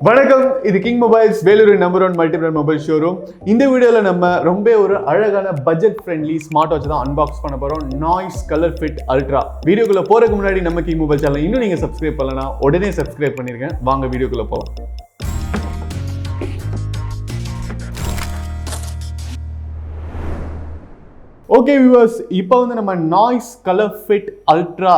வணக்கம், இது king mobiles Vellore number 1 multi brand mobile showroom. இந்த வீடியோவில் நம்ம ரொம்ப ஒரு அழகான பட்ஜெட் ஃப்ரெண்ட்லி ஸ்மார்ட் வாட்ச் தான் அன்பாக்ஸ் பண்ண போகிறோம். Noise ColorFit ultra. வீடியோக்குள்ள போறதுக்கு முன்னாடி நம்ம கிங் மொபைல் சேனல் இன்னும் நீங்கள் சப்ஸ்கிரைப் பண்ணலனா உடனே சப்ஸ்கிரைப் பண்ணிருக்கேன். வாங்க வீடியோக்குள்ள போகலாம். ஓகே வியூவர்ஸ், இப்போ வந்து நம்ம noise ColorFit ultra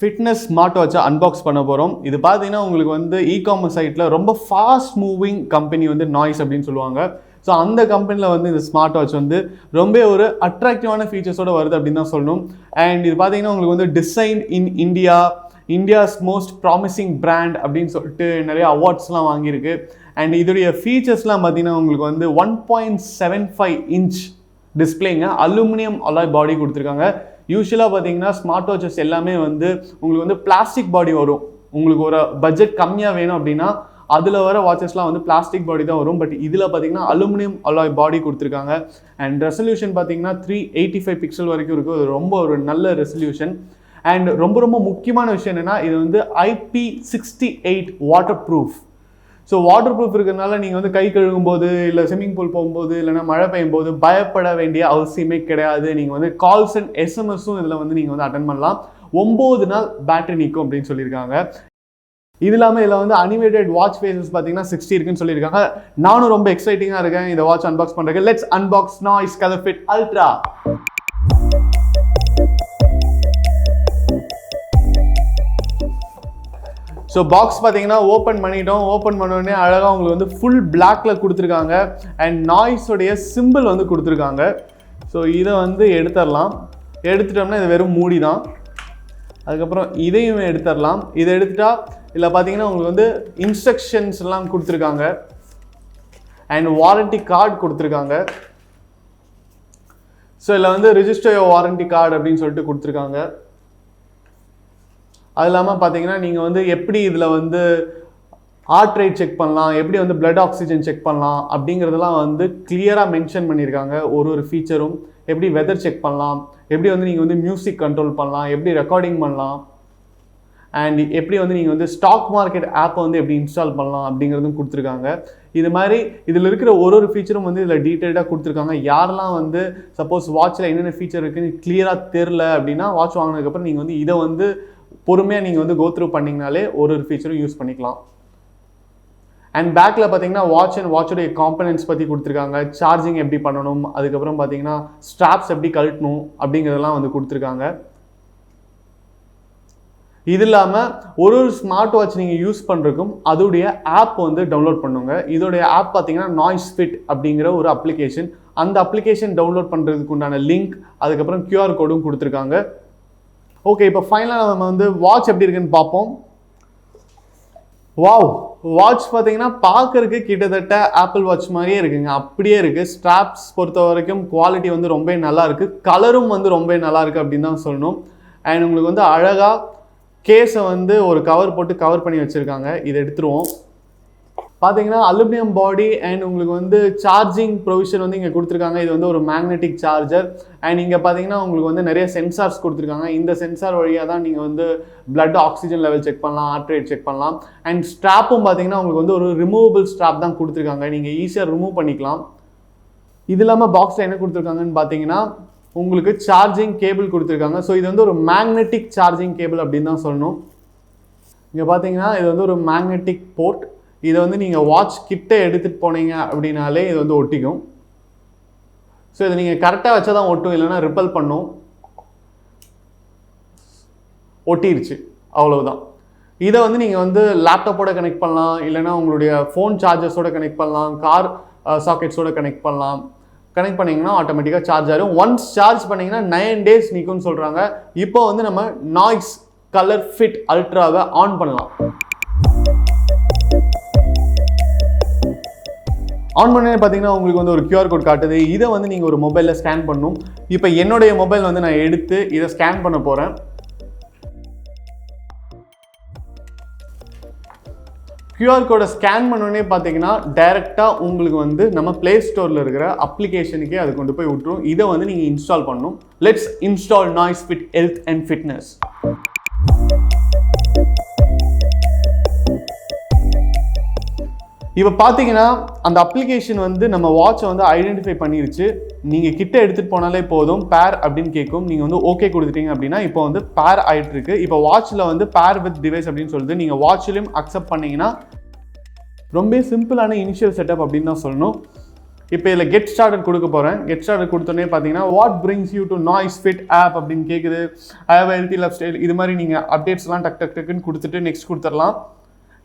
fitness smart வாட்சை அன்பாக்ஸ் பண்ண போகிறோம். இது பார்த்தீங்கன்னா உங்களுக்கு வந்து இ-காமர்ஸ் சைட்டில் ரொம்ப ஃபாஸ்ட் மூவிங் கம்பெனி வந்து நாய்ஸ் அப்படின்னு சொல்லுவாங்க. ஸோ அந்த கம்பெனியில் வந்து இந்த ஸ்மார்ட் வாட்ச் வந்து ரொம்ப ஒரு அட்ராக்டிவான ஃபீச்சர்ஸோடு வருது அப்படின்னு தான் சொல்லணும். அண்ட் இது பார்த்தீங்கன்னா உங்களுக்கு வந்து டிசைன் இன் இந்தியாஸ் மோஸ்ட் ப்ராமிசிங் பிராண்ட் அப்படின்னு சொல்லிட்டு நிறைய அவார்ட்ஸ்லாம் வாங்கியிருக்கு. அண்ட் இதோடைய ஃபீச்சர்ஸ்லாம் பார்த்தீங்கன்னா உங்களுக்கு வந்து 1.75 இன்ச் டிஸ்பிளேங்க, அலுமினியம் அலாய் பாடி கொடுத்துருக்காங்க. யூஸ்வலாக பார்த்தீங்கன்னா ஸ்மார்ட் வாட்சஸ் எல்லாமே வந்து உங்களுக்கு வந்து பிளாஸ்டிக் பாடி வரும். உங்களுக்கு ஒரு பட்ஜெட் கம்மியாக வேணும் அப்படின்னா அதில் வர வாட்சஸ்லாம் வந்து பிளாஸ்டிக் பாடி தான் வரும். பட் இதில் பார்த்தீங்கன்னா அலுமினியம் அலாய் பாடி கொடுத்துருக்காங்க. அண்ட் ரெசல்யூஷன் பார்த்தீங்கன்னா 385 பிக்சல் வரைக்கும் இருக்குது. அது ரொம்ப ஒரு நல்ல ரெசல்யூஷன். அண்ட் ரொம்ப முக்கியமான விஷயம் என்னென்னா இது வந்து IP68 water proof. So water proof இருக்கிறதுனால நீங்கள் வந்து கை கழுகும் போது இல்லை ஸ்விம்மிங் பூல் போகும்போது இல்லைனா மழை பெய்யும் போது பயப்பட வேண்டிய அவசியமே கிடையாது. நீங்கள் வந்து கால்ஸ் அண்ட் எஸ்எம்எஸும் இதில் வந்து நீங்கள் வந்து அட்டன் பண்ணலாம். 9 நாள் பேட்டரி நிற்கும் அப்படின்னு சொல்லியிருக்காங்க. இது இல்லாமல் இதில் வந்து அனிமேட்டட் வாட்ச் ஃபேஸஸ் பார்த்தீங்கன்னா 60 இருக்குன்னு சொல்லியிருக்காங்க. நானும் ரொம்ப எக்ஸைட்டிங்காக இருக்கேன் இந்த வாட்ச் அன்பாக்ஸ் பண்ணுறேன். Let's unbox noise ColorFit ultra. So box பார்த்தீங்கன்னா ஓப்பன் பண்ணிட்டோம். ஓப்பன் பண்ணோடனே அழகாக உங்களுக்கு வந்து ஃபுல் பிளாக்ல கொடுத்துருக்காங்க. அண்ட் நாய்ஸோடைய சிம்பிள் வந்து கொடுத்துருக்காங்க. ஸோ இதை வந்து எடுத்துடலாம். எடுத்துட்டோம்னா இது வெறும் மூடி தான். அதுக்கப்புறம் இதையும் எடுத்துடலாம். இதை எடுத்துட்டா இதில் பார்த்தீங்கன்னா உங்களுக்கு வந்து இன்ஸ்ட்ரக்ஷன்ஸ் எல்லாம் கொடுத்துருக்காங்க. அண்ட் வாரண்டி கார்டு கொடுத்துருக்காங்க. ஸோ இதில் வந்து ரிஜிஸ்டர் வாரண்டி கார்டு அப்படின்னு சொல்லிட்டு கொடுத்துருக்காங்க. அது இல்லாமல் பார்த்தீங்கன்னா நீங்கள் வந்து எப்படி இதில் வந்து ஹார்ட் ரேட் செக் பண்ணலாம், எப்படி வந்து பிளட் ஆக்சிஜன் செக் பண்ணலாம் அப்படிங்கிறதெல்லாம் வந்து கிளியராக மென்ஷன் பண்ணியிருக்காங்க. ஒரு ஃபீச்சரும் எப்படி வெதர் செக் பண்ணலாம், எப்படி வந்து நீங்கள் வந்து மியூசிக் கண்ட்ரோல் பண்ணலாம், எப்படி ரெக்கார்டிங் பண்ணலாம், அண்ட் எப்படி வந்து நீங்கள் வந்து ஸ்டாக் மார்க்கெட் ஆப்பை வந்து எப்படி இன்ஸ்டால் பண்ணலாம் அப்படிங்கிறதும் கொடுத்துருக்காங்க. இது மாதிரி இதில் இருக்கிற ஒரு ஃபீச்சரும் வந்து இதில் டீட்டெயில்டாக கொடுத்துருக்காங்க. யாரெல்லாம் வந்து சப்போஸ் வாட்சில் என்னென்ன ஃபீச்சர் இருக்குன்னு கிளியராக தெரில அப்படின்னா வாட்ச் வாங்கினதுக்கப்புறம் நீங்கள் வந்து இதை வந்து பொறுமையாக நீங்கள் வந்து கோத்ரூ பண்ணிங்கனாலே ஒரு ஃபீச்சரும் யூஸ் பண்ணிக்கலாம். அண்ட் பேக்கில் பார்த்தீங்கன்னா வாட்ச் அண்ட் வாட்சோடைய காம்பனன்ட்ஸ் பற்றி கொடுத்துருக்காங்க. சார்ஜிங் எப்படி பண்ணணும், அதுக்கப்புறம் பார்த்தீங்கன்னா ஸ்ட்ராப்ஸ் எப்படி கழட்டணும் அப்படிங்கிறதெல்லாம் வந்து கொடுத்துருக்காங்க. இது இல்லாமல் ஒரு ஸ்மார்ட் வாட்ச் நீங்கள் யூஸ் பண்ணுறதுக்கும் அதோடைய ஆப் வந்து டவுன்லோட் பண்ணுங்க. இதோடைய ஆப் பார்த்தீங்கன்னா நாய்ஸ் ஃபிட் அப்படிங்கிற ஒரு அப்ளிகேஷன். அந்த அப்ளிகேஷன் டவுன்லோட் பண்ணுறதுக்கு உண்டான லிங்க் அதுக்கப்புறம் QR கோடும் கொடுத்துருக்காங்க. ஓகே, இப்போ ஃபைனலாக நம்ம வந்து வாட்ச் எப்படி இருக்குன்னு பார்ப்போம். வாவ், வாட்ச் பார்த்தீங்கன்னா பார்க்கறதுக்கு கிட்டத்தட்ட ஆப்பிள் வாட்ச் மாதிரியே இருக்குங்க. அப்படியே இருக்குது. ஸ்ட்ராப்ஸ் பொறுத்த வரைக்கும் குவாலிட்டி வந்து ரொம்ப நல்லா இருக்குது. கலரும் வந்து ரொம்ப நல்லா இருக்குது அப்படின்னு தான் சொல்லணும். அண்ட் உங்களுக்கு வந்து அழகாக கேஸை வந்து ஒரு கவர் போட்டு கவர் பண்ணி வச்சுருக்காங்க. இதை எடுத்துருவோம். பார்த்தீங்கன்னா அலுமினியம் பாடி அண்ட் உங்களுக்கு வந்து சார்ஜிங் ப்ரொவிஷன் வந்து இங்கே கொடுத்துருக்காங்க. இது வந்து ஒரு மேக்னெட்டிக் சார்ஜர். அண்ட் இங்கே பார்த்தீங்கன்னா உங்களுக்கு வந்து நிறைய சென்சார்ஸ் கொடுத்துருக்காங்க. இந்த சென்சார் வழியாக தான் நீங்கள் வந்து பிளட் ஆக்சிஜன் லெவல் செக் பண்ணலாம், ஹார்ட் ரேட் செக் பண்ணலாம். அண்ட் ஸ்ட்ராப்பும் பார்த்தீங்கன்னா உங்களுக்கு வந்து ஒரு ரிமூவபிள் ஸ்ட்ராப் தான் கொடுத்துருக்காங்க. நீங்கள் ஈஸியாக ரிமூவ் பண்ணிக்கலாம். இது இல்லாமல் பாக்ஸில் என்ன கொடுத்துருக்காங்கன்னு பார்த்தீங்கன்னா உங்களுக்கு சார்ஜிங் கேபிள் கொடுத்துருக்காங்க. ஸோ இது வந்து ஒரு மேக்னெட்டிக் சார்ஜிங் கேபிள் அப்படின்னு தான் சொல்லணும். இங்கே பார்த்தீங்கன்னா இது வந்து ஒரு மேக்னெட்டிக் போர்ட். இதை வந்து நீங்கள் வாட்ச் கிட்ட எடுத்துகிட்டு போனீங்க அப்படின்னாலே இது வந்து ஒட்டிக்கும். ஸோ இதை நீங்கள் கரெக்டாக வச்சா தான் ஒட்டும், இல்லைன்னா ரிப்பல் பண்ணும். ஒட்டிருச்சு, அவ்வளவுதான். இதை வந்து நீங்கள் வந்து லேப்டாப்போட கனெக்ட் பண்ணலாம், இல்லைனா உங்களுடைய ஃபோன் சார்ஜர்ஸோட கனெக்ட் பண்ணலாம், கார் சாக்கெட்ஸோட கனெக்ட் பண்ணலாம். கனெக்ட் பண்ணிங்கன்னா ஆட்டோமேட்டிக்காக சார்ஜ் ஆகிடும். ஒன்ஸ் சார்ஜ் பண்ணிங்கன்னா 9 days நிற்கும்னு சொல்கிறாங்க. இப்போ வந்து நம்ம நாய்ஸ் ColorFit அல்ட்ராவை ஆன் பண்ணலாம். ஆன் பண்ணே பார்த்தீங்கன்னா உங்களுக்கு வந்து ஒரு QR கோட் காட்டுது. இதை வந்து நீங்கள் ஒரு மொபைலில் ஸ்கேன் பண்ணணும். இப்போ என்னுடைய மொபைல் வந்து நான் எடுத்து இதை ஸ்கேன் பண்ண போகிறேன். QR கோடை ஸ்கேன் பண்ணோடனே பார்த்தீங்கன்னா டைரெக்டாக உங்களுக்கு வந்து நம்ம ப்ளே ஸ்டோரில் இருக்கிற அப்ளிகேஷனுக்கே அது கொண்டு போய் விட்டுரும். இதை வந்து நீங்கள் இன்ஸ்டால் பண்ணணும். Let's install noise fit health and fitness. இப்போ பார்த்தீங்கன்னா அந்த அப்ளிகேஷன் வந்து நம்ம வாட்சை வந்து ஐடென்டிஃபை பண்ணிருச்சு. நீங்கள் கிட்ட எடுத்துகிட்டு போனாலே போதும், பேர் அப்படின்னு கேட்கும். நீங்கள் வந்து ஓகே கொடுத்துட்டீங்க அப்படின்னா இப்போ வந்து பேர் ஆகிட்டு இருக்கு. இப்போ வாட்சில் வந்து பேர் வித் டிவைஸ் அப்படின்னு சொல்லுது. நீங்கள் வாட்சிலையும் அக்செப்ட் பண்ணிங்கன்னா ரொம்ப சிம்பிளான இனிஷியல் செட்டப் அப்படின்னு தான் சொல்லணும். இப்போ இதில் கெட் ஸ்டார்டட் கொடுக்க போகிறேன். கெட் ஸ்டார்டட் கொடுத்தோன்னே பார்த்தீங்கன்னா what brings you to NoiseFit app அப்படின்னு கேட்குது. I have healthy lifestyle இது மாதிரி நீங்கள் அப்டேட்ஸ்லாம் டக்குன்னு கொடுத்துட்டு நெக்ஸ்ட் கொடுத்துடலாம்.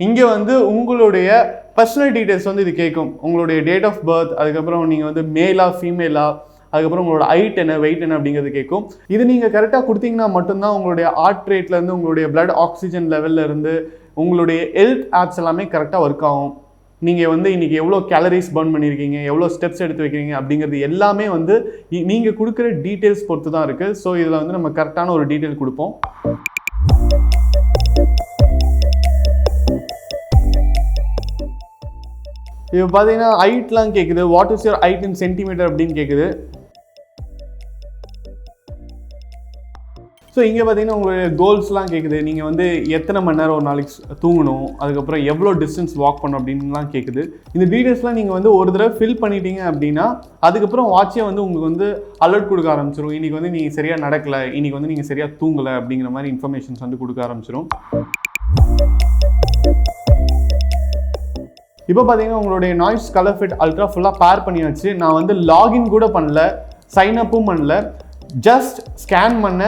இங்கே வந்து உங்களுடைய பர்சனல் டீட்டெயில்ஸ் வந்து இது கேட்கும். உங்களுடைய டேட் ஆஃப் பர்த், அதுக்கப்புறம் நீங்கள் வந்து மேலா ஃபீமேலா, அதுக்கப்புறம் உங்களோட ஹைட் என்ன, வெயிட் என்ன அப்படிங்கிறது கேட்கும். இது நீங்கள் கரெக்டாக கொடுத்தீங்கன்னா மட்டும்தான் உங்களுடைய ஹார்ட் ரேட்லேருந்து, உங்களுடைய பிளட் ஆக்சிஜன் லெவலில் இருந்து உங்களுடைய ஹெல்த் ஆப்ஸ் எல்லாமே கரெக்டாக ஒர்க் ஆகும். நீங்கள் வந்து இன்றைக்கி எவ்வளோ கேலரிஸ் பர்ன் பண்ணியிருக்கீங்க, எவ்வளோ ஸ்டெப்ஸ் எடுத்து வைக்கிறீங்க அப்படிங்கிறது எல்லாமே வந்து நீங்கள் கொடுக்குற டீட்டெயில்ஸ் பொறுத்து தான் இருக்குது. ஸோ இதில் வந்து நம்ம கரெக்டான ஒரு டீட்டெயில் கொடுப்போம். இப்போ பார்த்தீங்கன்னா ஹைட்லாம் கேட்குது. What is your height in centimetre அப்படின்னு கேட்குது. ஸோ இங்கே பார்த்தீங்கன்னா உங்களுடைய கோல்ஸ்லாம் கேட்குது. நீங்கள் வந்து எத்தனை மணி நேரம் ஒரு நாளைக்கு தூங்கணும், அதுக்கப்புறம் எவ்வளோ டிஸ்டன்ஸ் வாக் பண்ணணும் அப்படின்லாம் கேட்குது. இந்த டீட்டெயில்ஸ்லாம் நீங்கள் வந்து ஒரு தடவை ஃபில் பண்ணிட்டீங்க அப்படின்னா அதுக்கப்புறம் வாட்சே வந்து உங்களுக்கு வந்து அலர்ட் கொடுக்க ஆரம்பிச்சிடும். இன்றைக்கி வந்து நீங்கள் சரியாக நடக்கலை, இன்றைக்கி வந்து நீங்கள் சரியாக தூங்கலை அப்படிங்கிற மாதிரி இன்ஃபர்மேஷன்ஸ் வந்து கொடுக்க ஆரம்பிச்சிடும். இப்போ பார்த்தீங்கன்னா உங்களுடைய நாய்ஸ் ColorFit அல்ட்ரா ஃபுல்லாக பேர் பண்ணியாச்சு. நான் வந்து லாகின் கூட பண்ணல, சைன் அப்பும் பண்ணல, ஜஸ்ட் ஸ்கேன் பண்ண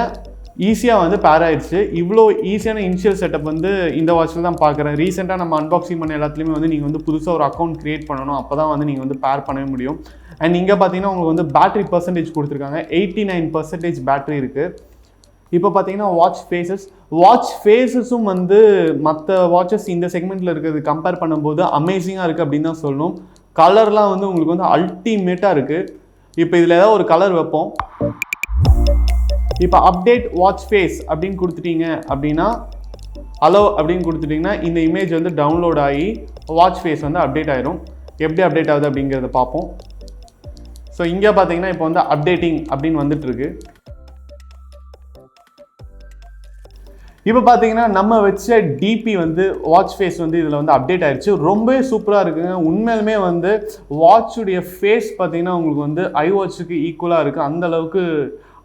ஈஸியாக வந்து பேர் ஆயிடுச்சு. இவ்வளோ ஈஸியான இனிஷியல் செட்டப் வந்து இந்த வாட்சில் தான் பார்க்குறேன். ரீசெண்டாக நம்ம அன்பாக்சிங் பண்ண எல்லாத்துலேயுமே வந்து நீங்கள் வந்து புதுசாக ஒரு அக்கௌண்ட் க்ரியேட் பண்ணணும். அப்போ தான் வந்து நீங்கள் வந்து பேர் பண்ணவே முடியும். அண்ட் இங்கே பார்த்தீங்கன்னா உங்களுக்கு வந்து பேட்டரி பர்சன்டேஜ் கொடுத்துருக்காங்க. 89% பேட்டரி இருக்குது. இப்போ பார்த்தீங்கன்னா வாட்ச் ஃபேஸஸும் வந்து மற்ற வாட்சஸ் இந்த செக்மெண்ட்டில் இருக்கிறது கம்பேர் பண்ணும்போது அமேசிங்காக இருக்குது அப்படின்னு தான் சொல்லணும். கலர்லாம் வந்து உங்களுக்கு வந்து அல்டிமேட்டாக இருக்குது. இப்போ இதில் ஏதாவது ஒரு கலர் வைப்போம். இப்போ அப்டேட் வாட்ச் ஃபேஸ் அப்படின்னு கொடுத்துட்டீங்க அப்படின்னா, அலோ அப்படின்னு கொடுத்துட்டிங்கன்னா இந்த இமேஜ் வந்து டவுன்லோட் ஆகி வாட்ச் ஃபேஸ் வந்து அப்டேட் ஆயிரும். எப்படி அப்டேட் ஆகுது அப்படிங்கிறத பார்ப்போம். ஸோ இங்கே பார்த்தீங்கன்னா இப்போ வந்து அப்டேட்டிங் அப்படின்னு வந்துட்டுருக்கு. இப்போ பார்த்தீங்கன்னா நம்ம வச்ச டிபி வந்து வாட்ச் ஃபேஸ் வந்து இதில் வந்து அப்டேட் ஆயிடுச்சு. ரொம்பவே சூப்பராக இருக்குங்க. உண்மையிலுமே வந்து வாட்சுடைய ஃபேஸ் பார்த்தீங்கன்னா உங்களுக்கு வந்து ஐவாட்சுக்கு ஈக்குவலாக இருக்குது. அந்த அளவுக்கு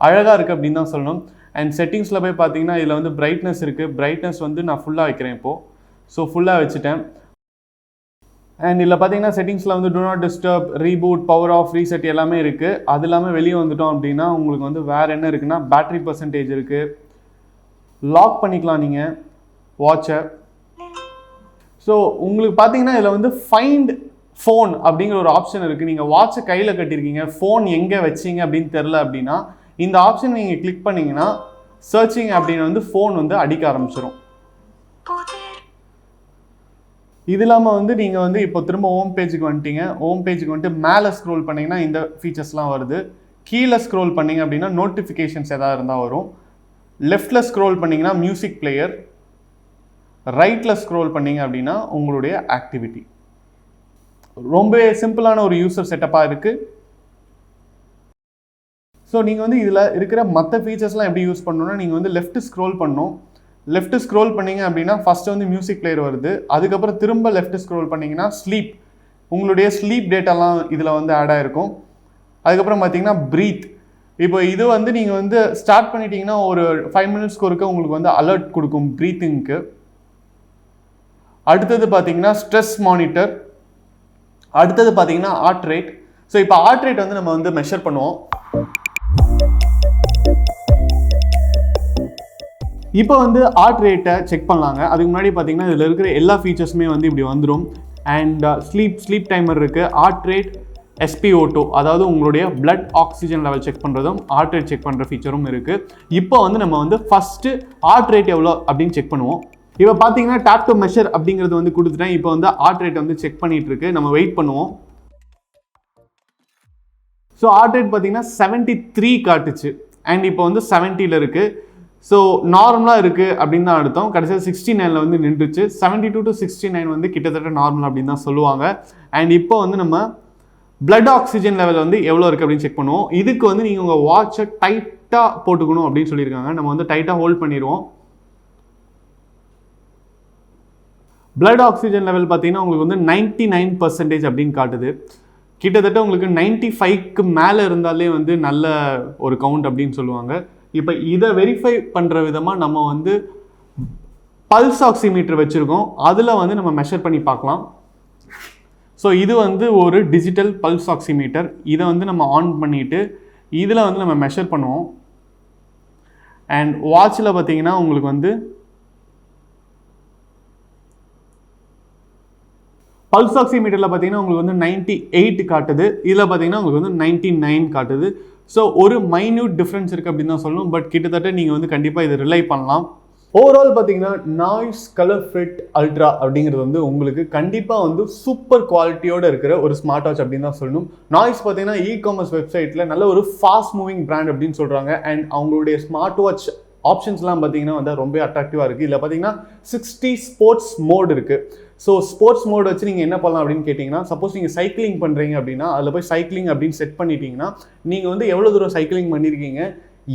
அழகாக இருக்குது அப்படின்னு தான் சொல்லணும். அண்ட் செட்டிங்ஸில் போய் பார்த்தீங்கன்னா இதில் வந்து பிரைட்னஸ் இருக்குது. பிரைட்னஸ் வந்து நான் ஃபுல்லாக வைக்கிறேன் இப்போது. ஸோ ஃபுல்லாக வச்சுட்டேன். அண்ட் இதில் பார்த்தீங்கன்னா செட்டிங்ஸில் வந்து do not disturb, reboot, power off, reset எல்லாமே இருக்குது. அது இல்லாமல் வெளியே வந்துட்டோம் அப்படின்னா உங்களுக்கு வந்து வேறு என்ன இருக்குன்னா பேட்டரி பர்சன்டேஜ் இருக்குது. லாக் பண்ணிக்கலாம் நீங்கள் வாட்சை. ஸோ உங்களுக்கு பார்த்தீங்கன்னா இதில் வந்து ஃபைண்ட் ஃபோன் அப்படிங்கிற ஒரு ஆப்ஷன் இருக்குது. நீங்கள் வாட்சை கையில் கட்டியிருக்கீங்க, ஃபோன் எங்கே வச்சிங்க அப்படின்னு தெரில அப்படின்னா இந்த ஆப்ஷன் நீங்கள் கிளிக் பண்ணிங்கன்னா சர்ச்சிங் அப்படின்னு வந்து ஃபோன் வந்து அடிக்க ஆரம்பிச்சிடும். இது இல்லாமல் வந்து நீங்கள் வந்து இப்போ திரும்ப ஹோம் பேஜுக்கு வந்துட்டீங்க. ஹோம் பேஜுக்கு வந்துட்டு மேலே ஸ்க்ரோல் பண்ணிங்கன்னா இந்த ஃபீச்சர்ஸ்லாம் வருது. கீழே ஸ்க்ரோல் பண்ணிங்க அப்படின்னா நோட்டிஃபிகேஷன்ஸ் எதாவது இருந்தால் வரும். லெஃப்டில் ஸ்க்ரோல் பண்ணிங்கன்னா மியூசிக் பிளேயர், ரைட்டில் ஸ்க்ரோல் பண்ணிங்க அப்படின்னா உங்களுடைய ஆக்டிவிட்டி. ரொம்ப சிம்பிளான ஒரு யூசர் செட்டப்பாக இருக்குது. ஸோ நீங்கள் வந்து இதில் இருக்கிற மற்ற ஃபீச்சர்ஸ்லாம் எப்படி யூஸ் பண்ணணும்னா நீங்கள் வந்து லெஃப்ட் ஸ்க்ரோல் பண்ணணும். லெஃப்ட் ஸ்க்ரோல் பண்ணிங்க அப்படின்னா ஃபஸ்ட்டு வந்து மியூசிக் பிளேயர் வருது. அதுக்கப்புறம் திரும்ப லெஃப்ட் ஸ்க்ரோல் பண்ணிங்கன்னா ஸ்லீப், உங்களுடைய ஸ்லீப் டேட்டாலாம் இதில் வந்து ஆட் ஆகிருக்கும். அதுக்கப்புறம் பார்த்தீங்கன்னா ப்ரீத். இப்போ இது வந்து நீங்கள் வந்து ஸ்டார்ட் பண்ணிட்டீங்கன்னா ஒரு 5 மினிட்ஸ்க்கு ஒருக்க உங்களுக்கு வந்து அலர்ட் கொடுக்கும் ப்ரீத்திங்க்கு. அடுத்தது பார்த்தீங்கன்னா ஸ்ட்ரெஸ் மானிட்டர். அடுத்தது பார்த்தீங்கன்னா ஹார்ட் ரேட். ஸோ இப்போ ஹார்ட் ரேட் வந்து நம்ம வந்து மெஷர் பண்ணுவோம். இப்போ வந்து ஹார்ட் ரேட்டை செக் பண்ணலாங்க. அதுக்கு முன்னாடி பார்த்தீங்கன்னா இதில் இருக்கிற எல்லா ஃபீச்சர்ஸுமே வந்து இப்படி வந்துடும். அண்ட் ஸ்லீப் டைமர் இருக்குது. ஹார்ட் ரேட், SpO2 அதாவது உங்களுடைய பிளட் ஆக்சிஜன் லெவல் செக் பண்ணுறதும் ஹார்ட் ரேட் செக் பண்ணுற ஃபீச்சரும் இருக்குது. இப்போ வந்து நம்ம வந்து ஃபஸ்ட்டு ஹார்ட் ரேட் எவ்வளோ அப்படின்னு செக் பண்ணுவோம். இப்போ பார்த்தீங்கன்னா டேப் டு மெஷர் அப்படிங்கிறது வந்து கொடுத்துட்டேன். இப்போ வந்து ஹார்ட் ரேட் வந்து செக் பண்ணிகிட்டு இருக்கு. நம்ம வெயிட் பண்ணுவோம். ஸோ ஹார்ட் ரேட் பார்த்தீங்கன்னா 73 காட்டுச்சு. அண்ட் இப்போ வந்து 70ல் இருக்குது. ஸோ நார்மலாக இருக்குது அப்படின்னு தான் அர்த்தம். கடைசியாக 69ல் வந்து நின்றுச்சு. 72 to 69 வந்து கிட்டத்தட்ட நார்மல் அப்படின்னு தான் சொல்லுவாங்க. அண்ட் இப்போ வந்து நம்ம பிளட் ஆக்சிஜன் லெவல் வந்து எவ்வளோ இருக்குது அப்படின்னு செக் பண்ணுவோம். இதுக்கு வந்து நீங்கள் உங்கள் வாட்சை டைட்டாக போட்டுக்கணும் அப்படின்னு சொல்லியிருக்காங்க. நம்ம வந்து டைட்டாக ஹோல்ட் பண்ணிடுவோம். பிளட் ஆக்சிஜன் லெவல் பார்த்தீங்கன்னா உங்களுக்கு வந்து 99% அப்படின்னு காட்டுது. கிட்டத்தட்ட உங்களுக்கு 95க்கு மேலே இருந்தாலே வந்து நல்ல ஒரு கவுண்ட் அப்படின்னு சொல்லுவாங்க. இப்போ இதை வெரிஃபை பண்ணுற விதமாக நம்ம வந்து பல்ஸ் ஆக்சிமீட்டர் வச்சுருக்கோம். அதில் வந்து நம்ம மெஷர் பண்ணி பார்க்கலாம். ஸோ இது வந்து ஒரு டிஜிட்டல் பல்ஸ் ஆக்சிமீட்டர். இதை வந்து நம்ம ஆன் பண்ணிவிட்டு இதில் வந்து நம்ம மெஷர் பண்ணுவோம். அண்ட் வாட்சில் பார்த்தீங்கன்னா உங்களுக்கு வந்து பல்ஸ் ஆக்சிமீட்டரில் பார்த்தீங்கன்னா உங்களுக்கு வந்து 98 காட்டுது. இதில் பார்த்தீங்கன்னா உங்களுக்கு வந்து 99 காட்டுது. ஸோ ஒரு மைன்யூட் டிஃப்ரென்ஸ் இருக்குது அப்படின்னு தான் சொல்லணும். பட் கிட்டத்தட்ட நீங்கள் வந்து கண்டிப்பாக இதை ரிலை பண்ணலாம். ஓவரால் பார்த்தீங்கன்னா நாய்ஸ் ColorFit அல்ட்ரா அப்படிங்கிறது வந்து உங்களுக்கு கண்டிப்பாக வந்து சூப்பர் குவாலிட்டியோடு இருக்கிற ஒரு ஸ்மார்ட் வாட்ச் அப்படின்னு தான் சொல்லணும். நாய்ஸ் பார்த்தீங்கன்னா இ-காமர்ஸ் வெப்சைட்டில் நல்ல ஒரு ஃபாஸ்ட் மூவிங் பிராண்ட் அப்படின்னு சொல்கிறாங்க. அண்ட் அவங்களுடைய ஸ்மார்ட் வாட்ச் ஆப்ஷன்ஸ்லாம் பார்த்தீங்கன்னா வந்து ரொம்ப அட்ராக்டிவாக இருக்குது. இதில் பார்த்தீங்கன்னா 60 ஸ்போர்ட்ஸ் மோட் இருக்குது. ஸோ ஸ்போர்ட்ஸ் மோட் வச்சு நீங்கள் என்ன பண்ணலாம் அப்படின்னு கேட்டிங்கன்னா, சப்போஸ் நீங்கள் சைக்கிளிங் பண்ணுறீங்க அப்படின்னா அதில் போய் சைக்கிளிங் அப்படின்னு செட் பண்ணிட்டீங்கன்னா நீங்கள் வந்து எவ்வளோ தூரம் சைக்கிளிங் பண்ணியிருக்கீங்க,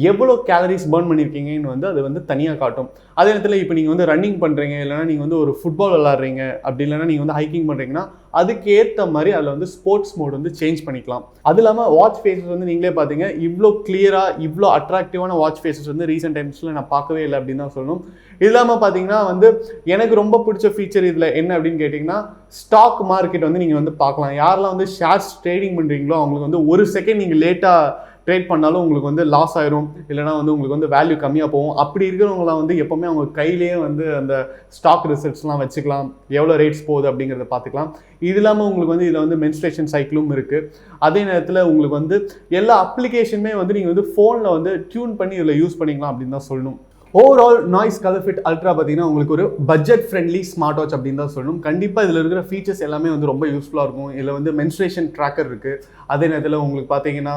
எவ்வளோ கேலரிஸ் பர்ன் பண்ணியிருக்கீங்கன்னு வந்து அது வந்து தனியாக காட்டும். அதே நேரத்தில் இப்போ நீங்கள் வந்து ரன்னிங் பண்ணுறீங்க, இல்லைனா நீங்கள் வந்து ஒரு ஃபுட்பால் விளாட்றீங்க, அப்படி இல்லைனா நீங்கள் வந்து ஹைக்கிங் பண்ணுறீங்கன்னா அதுக்கு ஏற்ற மாதிரி அதில் வந்து ஸ்போர்ட்ஸ் மோட் வந்து சேஞ்ச் பண்ணிக்கலாம். அது இல்லாமல் வாட்ச் ஃபேஸஸ் வந்து நீங்களே பார்த்தீங்க, இவ்வளோ கிளியராக இவ்வளோ அட்ராக்டிவான வாட்ச் ஃபேஸஸ் வந்து ரீசெண்ட் டைம்ஸில் நான் பார்க்கவே இல்லை அப்படின்னு தான் சொல்லணும். இது இல்லாமல் பார்த்தீங்கன்னா வந்து எனக்கு ரொம்ப பிடிச்ச ஃபீச்சர் இதில் என்ன அப்படின்னு கேட்டிங்கன்னா, ஸ்டாக் மார்க்கெட் வந்து நீங்கள் வந்து பார்க்கலாம். யாரெல்லாம் வந்து ஷேர்ஸ் ட்ரேடிங் பண்ணுறீங்களோ அவங்களுக்கு வந்து ஒரு செகண்ட் நீங்கள் லேட்டாக ட்ரேட் பண்ணாலும் உங்களுக்கு வந்து லாஸ் ஆயிரும், இல்லைனா வந்து உங்களுக்கு வந்து வேல்யூ கம்மியாக போகும். அப்படி இருக்கிறவங்களாம் வந்து எப்போவுமே அவங்க கையிலேயே வந்து அந்த ஸ்டாக் ரிசல்ட்ஸ்லாம் வச்சுக்கலாம், எவ்வளோ ரேட்ஸ் போகுது அப்படிங்கிறத பார்த்துக்கலாம். இது இல்லாமல் உங்களுக்கு வந்து இதில் வந்து மென்ஸ்ட்ரேஷன் சைக்கிளும் இருக்குது. அதே நேரத்தில் உங்களுக்கு வந்து எல்லா அப்ளிகேஷனுமே வந்து நீங்கள் வந்து ஃபோனில் வந்து டியூன் பண்ணி இதில் யூஸ் பண்ணிக்கலாம் அப்படின்னு தான் சொல்லணும். ஓவரால் நாய்ஸ் ColorFit அல்ட்ரா பார்த்தீங்கன்னா உங்களுக்கு ஒரு பட்ஜெட் ஃப்ரெண்ட்லி ஸ்மார்ட் வாட்ச் அப்படின்னு தான் சொல்லணும். கண்டிப்பாக இதில் இருக்கிற ஃபீச்சர்ஸ் எல்லாமே வந்து ரொம்ப யூஸ்ஃபுல்லாக இருக்கும். இதில் வந்து மென்ஸ்ட்ரேஷன் ட்ராக்கர் இருக்குது. அதே நேரத்தில் உங்களுக்கு பார்த்தீங்கன்னா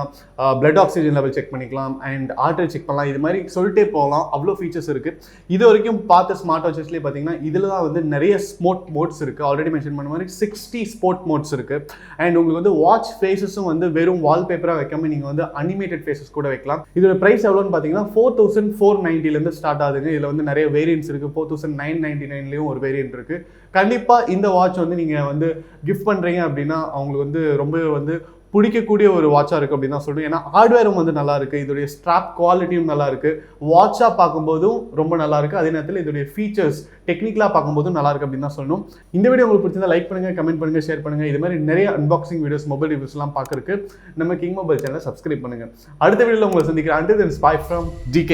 பிளட் ஆக்சிஜன் லெவல் செக் பண்ணிக்கலாம், அண்ட் ஆர்டர் செக் பண்ணலாம். இது மாதிரி சொல்லிட்டே போகலாம், அவ்வளோ ஃபீச்சர்ஸ் இருக்குது. இது வரைக்கும் பார்த்த ஸ்மார்ட் வாட்சஸ்லேயே பார்த்தீங்கன்னா இதில் தான் வந்து நிறைய ஸ்போர்ட் மோட்ஸ் இருக்குது. ஆல்ரெடி மென்ஷன் பண்ண மாதிரி 60 ஸ்போர்ட் மோட்ஸ் இருக்குது. அண்ட் உங்களுக்கு வந்து வாட்ச் ஃபேஸஸும் வந்து வெறும் வால்பேப்பராக வைக்காமல் நீங்கள் வந்து அனிமேட்டட் ஃபேஸஸ் கூட வைக்கலாம். இதோட ப்ரைஸ் எவ்வளோன்னு பார்த்தீங்கன்னா 4490 ஸ்டார்ட் ஆகுதுங்க. இதில் வந்து நிறைய வேரியன்ட்ஸ் இருக்குது. 4999லேயும் ஒரு வேரியன்ட் இருக்குது. கண்டிப்பாக இந்த வாட்ச் வந்து நீங்கள் வந்து கிஃப்ட் பண்ணுறீங்க அப்படின்னா அவங்களுக்கு வந்து ரொம்ப வந்து பிடிக்கக்கூடிய ஒரு வாட்சாக இருக்குது அப்படின்னு தான் சொல்லுவேன். ஏன்னா ஹார்ட்வேரும் வந்து நல்லா இருக்குது, இதோடைய ஸ்ட்ராப் குவாலிட்டியும் நல்லா இருக்குது, வாட்சாக பார்க்கும்போதும் ரொம்ப நல்லா இருக்குது. அதே நேரத்தில் இதோடைய ஃபீச்சர்ஸ் டெக்னிக்கலாக பார்க்கும்போதும் நல்லா இருக்குது அப்படின்னு தான் சொல்லணும். இந்த வீடியோ உங்களுக்கு பிடிச்சிருந்தா லைக் பண்ணுங்கள், கமெண்ட் பண்ணுங்கள், ஷேர் பண்ணுங்கள். இது மாதிரி நிறைய அன்பாக்சிங் வீடியோஸ், மொபைல் ரிவ்யூஸ்லாம் பார்க்குறதுக்கு நம்ம கிங் மொபைல் சேனலை சப்ஸ்கிரைப் பண்ணுங்கள். அடுத்த வீடியோவில் உங்களை சந்திக்கிறேன். Until then, bye from GK.